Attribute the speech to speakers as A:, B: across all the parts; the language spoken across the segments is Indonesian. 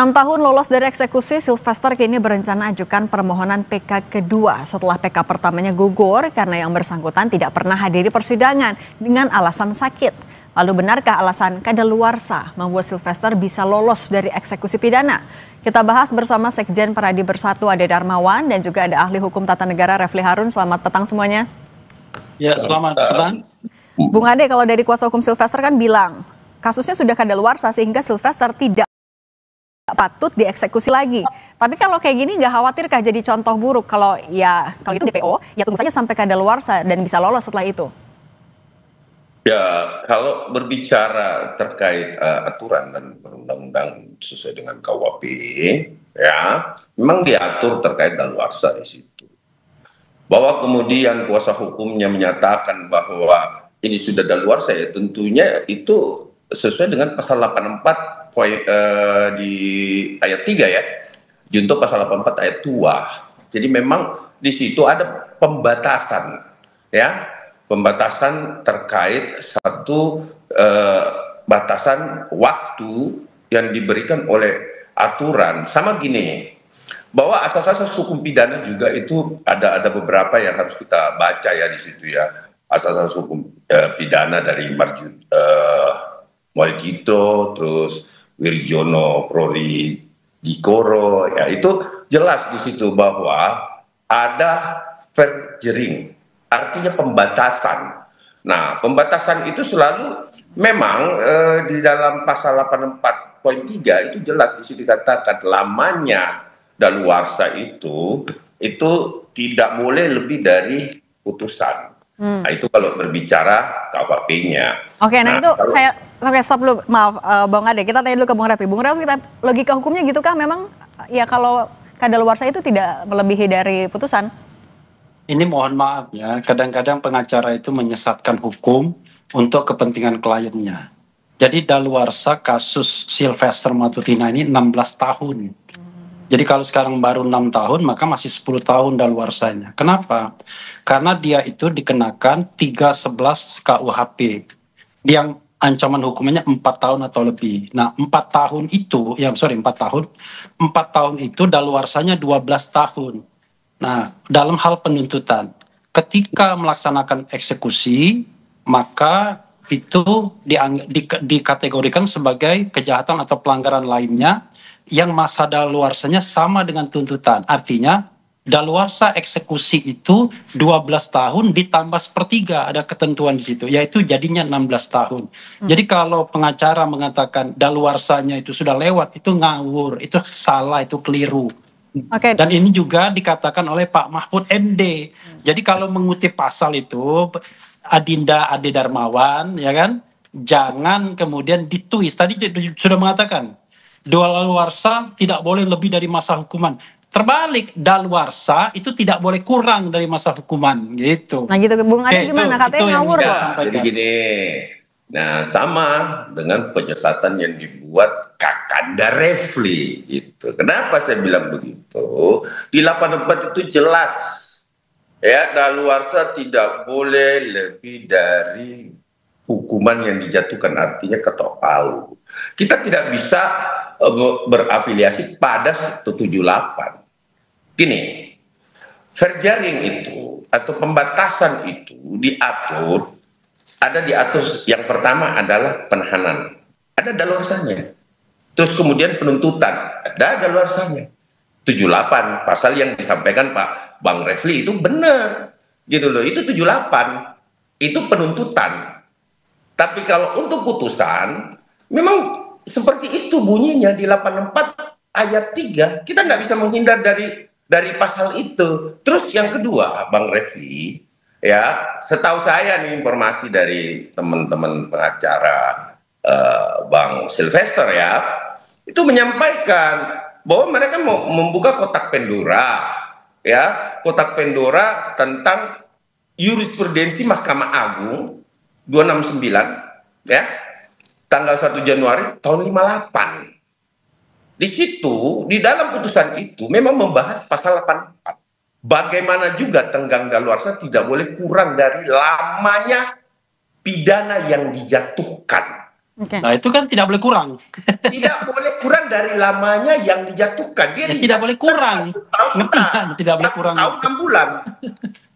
A: 6 tahun lolos dari eksekusi, Sylvester kini berencana ajukan permohonan PK kedua setelah PK pertamanya gugur karena yang bersangkutan tidak pernah hadiri persidangan dengan alasan sakit. Lalu benarkah alasan kadaluarsa membuat Sylvester bisa lolos dari eksekusi pidana? Kita bahas bersama Sekjen Peradi Bersatu Ade Darmawan dan juga ada ahli hukum tata negara Refli Harun. Selamat petang semuanya.
B: Ya, selamat petang.
A: Bung Ade, kalau dari kuasa hukum Sylvester kan bilang kasusnya sudah kadaluarsa sehingga Sylvester tidak patut dieksekusi lagi. Tapi kalau kayak gini nggak khawatirkah jadi contoh buruk kalau itu DPO ya tunggu saja sampai kadaluarsa dan bisa lolos setelah itu?
C: Ya, kalau berbicara terkait aturan dan perundang-undang sesuai dengan KUHP, ya memang diatur terkait daluarsa di situ. Bahwa kemudian kuasa hukumnya menyatakan bahwa ini sudah daluarsa, ya tentunya itu sesuai dengan pasal 84 di ayat 3 ya, junto pasal 84 ayat 2. Jadi memang di situ ada pembatasan, ya, pembatasan terkait satu batasan waktu yang diberikan oleh aturan. Sama gini, bahwa asas-asas hukum pidana juga itu ada beberapa yang harus kita baca ya di situ ya. Asas-asas hukum pidana dari Moelgito, terus Wirjono Prori Dikoro, ya itu jelas di situ bahwa ada verjering, artinya pembatasan. Nah, pembatasan itu selalu memang di dalam pasal 84.3 itu jelas di situ dikatakan lamanya daluarsa itu tidak boleh lebih dari putusan. Nah, itu kalau berbicara KUHP-nya.
A: Oke, nah itu stop dulu, maaf Bang Ade, kita tanya dulu ke Bung Refli. Bung Refli, logika hukumnya gitu kah memang ya kalau kadaluarsa itu tidak melebihi dari putusan?
B: Ini mohon maaf ya, kadang-kadang pengacara itu menyesatkan hukum untuk kepentingan kliennya. Jadi daluarsa kasus Sylvester Matutina ini 16 tahun. Jadi kalau sekarang baru 6 tahun, maka masih 10 tahun daluarsanya. Kenapa? Karena dia itu dikenakan 311 KUHP yang ancaman hukumannya 4 tahun atau lebih. Nah, 4 tahun itu daluarsanya 12 tahun. Nah, dalam hal penuntutan, ketika melaksanakan eksekusi, maka itu dikategorikan sebagai kejahatan atau pelanggaran lainnya yang masa daluarsanya sama dengan tuntutan. Artinya, daluarsa eksekusi itu 12 tahun ditambah sepertiga, ada ketentuan di situ, yaitu jadinya 16 tahun. Jadi kalau pengacara mengatakan daluarsanya itu sudah lewat, itu ngawur, itu salah, itu keliru.
A: Okay.
B: Dan ini juga dikatakan oleh Pak Mahfud MD. Jadi kalau mengutip pasal itu, Adinda Ade Darmawan, ya kan, jangan kemudian ditwist. Tadi sudah mengatakan, daluarsa tidak boleh lebih dari masa hukuman. Terbalik, daluarsa itu tidak boleh kurang dari masa hukuman, gitu.
A: Nah gitu, Bung Ade gimana? Katanya ngawur loh.
C: Jadi gini, nah sama dengan penyesatan yang dibuat Kakanda Refli itu. Kenapa saya bilang begitu? Di 84 itu jelas, ya, daluarsa tidak boleh lebih dari hukuman yang dijatuhkan, artinya ketok palu. Kita tidak bisa berafiliasi pada 178. Gini, verjaring itu atau pembatasan itu diatur, yang pertama adalah penahanan, ada daluarsanya. Terus kemudian penuntutan, ada daluarsanya. 78 pasal yang disampaikan Pak Bang Refli itu benar, gitu loh. Itu 78 itu penuntutan. Tapi kalau untuk putusan, memang seperti itu bunyinya di 84 ayat 3. Kita nggak bisa menghindar dari pasal itu. Terus yang kedua, Bang Refli, ya, setahu saya nih informasi dari teman-teman pengacara Bang Sylvester ya, itu menyampaikan bahwa mereka mau membuka kotak Pandora, ya, kotak Pandora tentang jurisprudensi Mahkamah Agung 269, ya, tanggal 1 Januari tahun 58. Di situ, di dalam putusan itu memang membahas pasal 84. Bagaimana juga tenggang daluarsa tidak boleh kurang dari lamanya pidana yang dijatuhkan.
B: Nah itu kan tidak boleh kurang.
C: Tidak boleh kurang dari lamanya yang dijatuhkan. Dia
B: tidak boleh kurang. Ngerti kan? Tidak boleh kurang.
C: 1 tahun 6 bulan.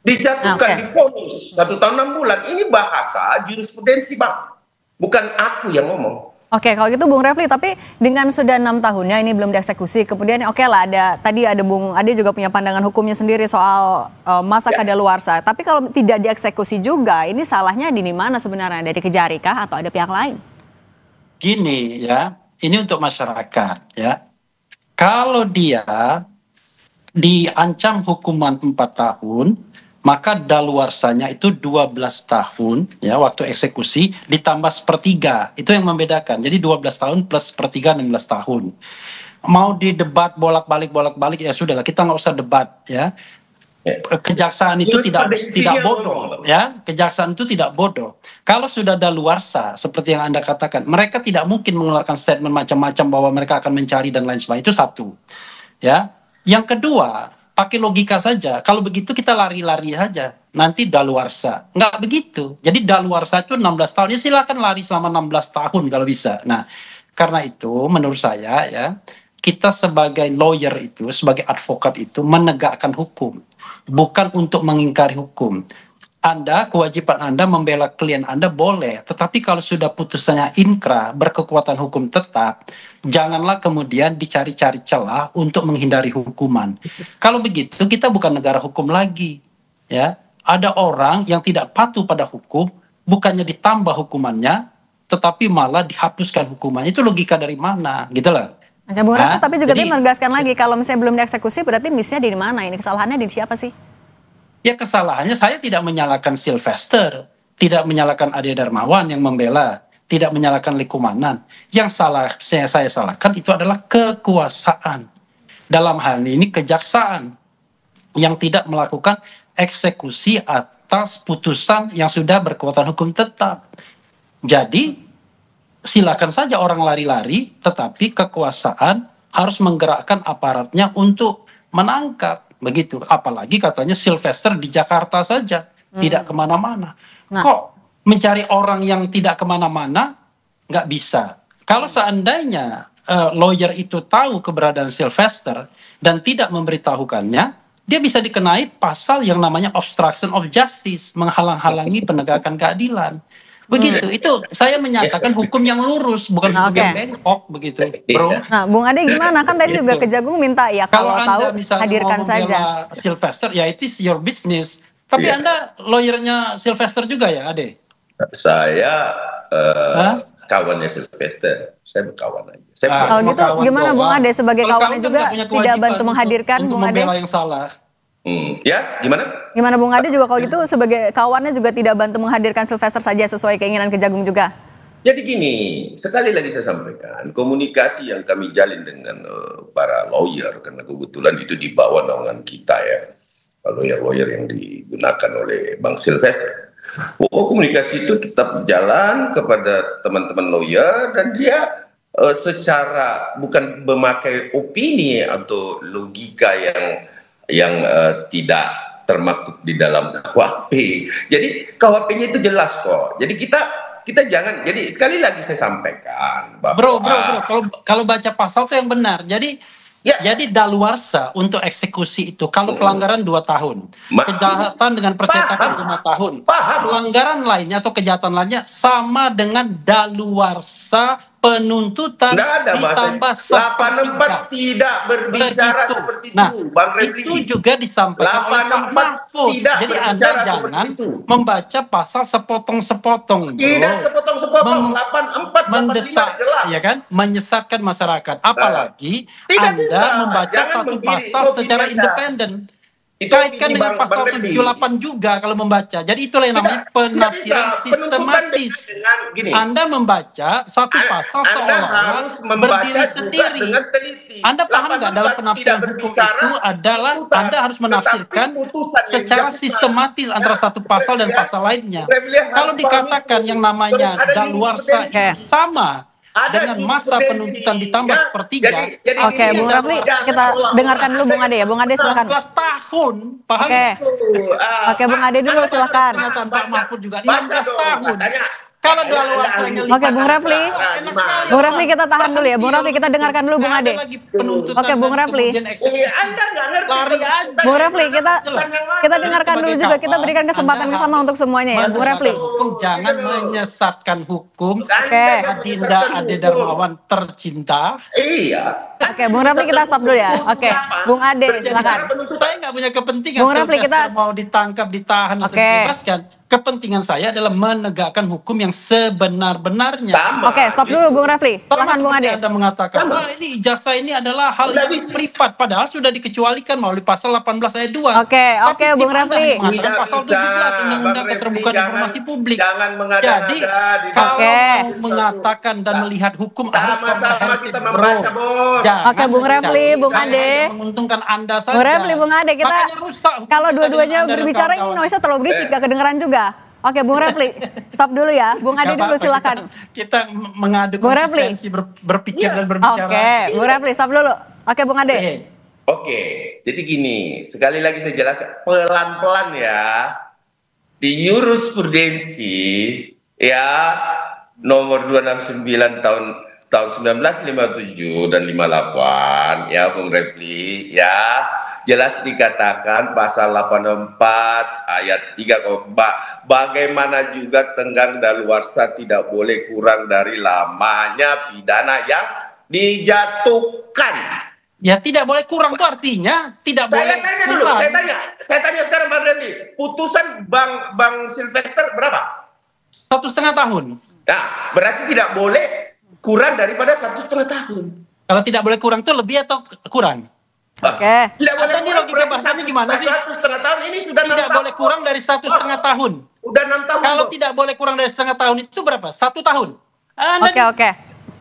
C: Dijatuhkan, divonis 1 tahun 6 bulan. Ini bahasa jurisprudensi, Bang. Bukan aku yang ngomong.
A: Oke, kalau gitu Bung Refli, tapi dengan sudah 6 tahunnya ini belum dieksekusi, kemudian oke lah tadi ada Bung Ade juga punya pandangan hukumnya sendiri soal masa kadaluarsa. Tapi kalau tidak dieksekusi juga, ini salahnya di mana sebenarnya? Dari Kejari kah atau ada pihak lain?
B: Gini ya, ini untuk masyarakat ya. Kalau dia diancam hukuman 4 tahun, maka daluarsanya itu 12 tahun ya waktu eksekusi ditambah 1/3. Itu yang membedakan. Jadi 12 tahun plus 1/3 16 tahun. Mau didebat bolak-balik ya sudahlah, kita nggak usah debat ya. Kejaksaan itu tidak bodoh ya. Kejaksaan itu tidak bodoh. Kalau sudah daluarsa seperti yang Anda katakan, mereka tidak mungkin mengeluarkan statement macam-macam bahwa mereka akan mencari dan lain sebagainya. Itu satu. Ya. Yang kedua, pakai logika saja. Kalau begitu kita lari-lari saja. Nanti daluarsa. Nggak begitu. Jadi daluarsa itu 16 tahun. Ya silakan lari selama 16 tahun kalau bisa. Nah, karena itu menurut saya ya, kita sebagai lawyer itu, sebagai advokat itu menegakkan hukum. Bukan untuk mengingkari hukum. Anda, kewajiban Anda membela klien Anda boleh. Tetapi kalau sudah putusannya inkrah, berkekuatan hukum tetap, janganlah kemudian dicari-cari celah untuk menghindari hukuman. Kalau begitu, kita bukan negara hukum lagi. Ya, ada orang yang tidak patuh pada hukum, bukannya ditambah hukumannya, tetapi malah dihapuskan hukumannya. Itu logika dari mana? Gitu loh.
A: Oke, Bung Refli, tapi juga dia menegaskan lagi, kalau misalnya belum dieksekusi, berarti miss-nya di mana? Ini kesalahannya di siapa sih?
B: Ya kesalahannya saya tidak menyalahkan Sylvester, tidak menyalahkan Ade Darmawan yang membela, tidak menyalahkan Likumanan. Yang saya salahkan itu adalah kekuasaan. Dalam hal ini kejaksaan yang tidak melakukan eksekusi atas putusan yang sudah berkekuatan hukum tetap. Jadi silakan saja orang lari-lari, tetapi kekuasaan harus menggerakkan aparatnya untuk menangkap. Begitu, apalagi katanya Sylvester di Jakarta saja, tidak kemana-mana. Kok mencari orang yang tidak kemana-mana nggak bisa? Kalau seandainya lawyer itu tahu keberadaan Sylvester dan tidak memberitahukannya, dia bisa dikenai pasal yang namanya obstruction of justice, menghalang-halangi penegakan keadilan. Begitu, itu saya menyatakan hukum yang lurus, bukan hukum yang bengkok, begitu, bro.
A: Nah, Bung Ade gimana? Kan tadi juga Kejagung minta ya kalau tahu hadirkan saja.
B: Sylvester, ya it is your business. Tapi Anda lawyernya Sylvester juga ya, Ade?
C: Saya kawannya Sylvester, saya berkawan aja.
A: Kalau gitu gimana Bung Ade sebagai kawannya juga tidak bantu menghadirkan Bung Ade?
B: Membela yang salah.
C: Ya, gimana?
A: Gimana Bung Ade juga kalau gitu sebagai kawannya juga tidak bantu menghadirkan Sylvester saja sesuai keinginan Kejagung juga?
C: Jadi gini, sekali lagi saya sampaikan, komunikasi yang kami jalin dengan para lawyer, karena kebetulan itu di bawah naungan kita ya, lawyer-lawyer yang digunakan oleh Bang Sylvester. Komunikasi itu tetap berjalan kepada teman-teman lawyer, dan dia secara bukan memakai opini atau logika yang tidak termaktub di dalam KUHP. Jadi KUHP-nya itu jelas kok. Jadi kita jangan. Jadi sekali lagi saya sampaikan bahwa
B: bro, kalau baca pasal itu yang benar. Jadi daluarsa untuk eksekusi itu kalau pelanggaran 2 tahun, kejahatan dengan percetakan 5 tahun, pelanggaran lainnya atau kejahatan lainnya sama dengan daluarsa penuntutan ditambah
C: 84 tidak berbicara seperti itu, Bang Refli.
B: Itu juga disampaikan oleh Pak Mahfud. Jadi Anda jangan membaca pasal sepotong-sepotong.
C: Tidak sepotong-sepotong. 84
B: mendesak, jelas. Ya kan? Menyesatkan masyarakat. Apalagi Anda membaca satu pasal secara independen. Kaitkan dengan pasal 78 juga kalau membaca. Jadi itulah yang namanya penafsiran sistematis. Anda membaca satu pasal seolah-olah berdiri sendiri. Anda paham nggak dalam penafsiran hukum itu adalah Anda harus menafsirkan secara sistematis antara satu pasal dan pasal lainnya. Kalau dikatakan yang namanya daluarsa sama dengan masa penuntutan ditambah 1/3.
A: Oke, Bung Refli, kita dengarkan dulu Bung Ade ya. Bung Ade silakan.
B: 16 tahun, paham?
A: Oke, Bung Ade dulu silakan.
B: Pernyataan Pak Mahfud juga 16 tahun. Kalau daluarsanya
A: Oke, Bung Refli. Bung Refli kita tahan dulu ya. Bung Refli kita dengarkan dulu Bung Ade. Oke, Bung Refli.
C: Anda nggak ngerti.
B: Lari aja.
A: Bung Refli kita dengarkan dulu juga. Kita berikan kesempatan yang sama untuk semuanya ya. Bung Refli.
B: Jangan menyesatkan hukum.
A: Oke.
B: Adinda Ade Darmawan tercinta.
C: Iya.
A: Oke, Bung Refli kita stop dulu ya. Oke, Bung Ade silakan.
B: Saya nggak punya kepentingan.
A: Bung Refli, kita
B: mau ditangkap, ditahan atau dibebaskan. Kepentingan saya adalah menegakkan hukum yang sebenar-benarnya.
A: Oke, stop dulu Bung Refli. Silakan Bung Ade.
B: Anda mengatakan, wah ini ijazah ini adalah hal yang privat, padahal sudah dikecualikan melalui pasal 18 ayat 2.
A: Oke, Bung Refli.
B: Mengatakan pasal 17 Undang-Undang Keterbukaan Informasi Publik.
C: Jangan
B: Jadi kalau mau mengatakan dan melihat hukum harus
C: sama-sama kita membaca, Bos.
A: Oke, Bung Refli, Bung Ade.
B: Menguntungkan Anda saja.
A: Bung Refli, Bung Ade, kita kalau dua-duanya berbicara ini noise-nya terlalu berisik, gak kedengeran juga. Oke, Bung Refli, stop dulu ya. Bung Ade dulu silakan.
B: Kita mengadu konsistensi berpikir dan berbicara.
A: Oke, Bung Refli, stop dulu. Oke, Bung Ade.
C: Oke, jadi gini, sekali lagi saya jelaskan pelan-pelan ya. Di jurisprudensi ya nomor 269 tahun 1957 dan 58 ya Bung Refli ya. Jelas dikatakan pasal 84 ayat 3 bagaimana juga tenggang daluarsa tidak boleh kurang dari lamanya pidana yang dijatuhkan.
B: Ya tidak boleh kurang itu artinya tidak boleh.
C: Saya tanya dulu, saya tanya sekarang Bang Refli, putusan Bang Sylvester berapa?
B: 1,5 tahun.
C: Nah, berarti tidak boleh kurang daripada 1,5 tahun.
B: Kalau tidak boleh kurang itu lebih atau kurang?
A: Oke.
C: Tidak boleh
B: kurang. Logika bahasanya gimana sih?
C: 1,5 tahun ini sudah 6 tahun.
B: Tidak boleh kurang dari 1,5 tahun.
C: Udah 6 tahun.
B: Kalau tidak boleh kurang dari 1,5 tahun itu berapa? 1 tahun.
A: Oke.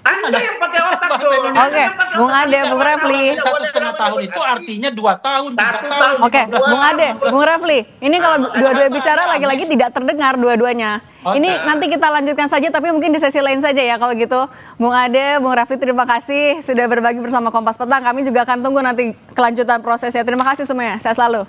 C: Anda yang pakai otak dong.
A: Oke, Bung Ade, Bung Refli.
B: 1,5 tahun itu artinya 2 tahun, 3 tahun.
A: Oke, Bung Ade, Bung Refli. Ini kalau dua-dua bicara lagi-lagi tidak terdengar dua-duanya. Ini nanti kita lanjutkan saja, tapi mungkin di sesi lain saja ya kalau gitu. Bung Ade, Bung Refli, terima kasih sudah berbagi bersama Kompas Petang. Kami juga akan tunggu nanti kelanjutan prosesnya. Terima kasih semuanya. Sehat selalu.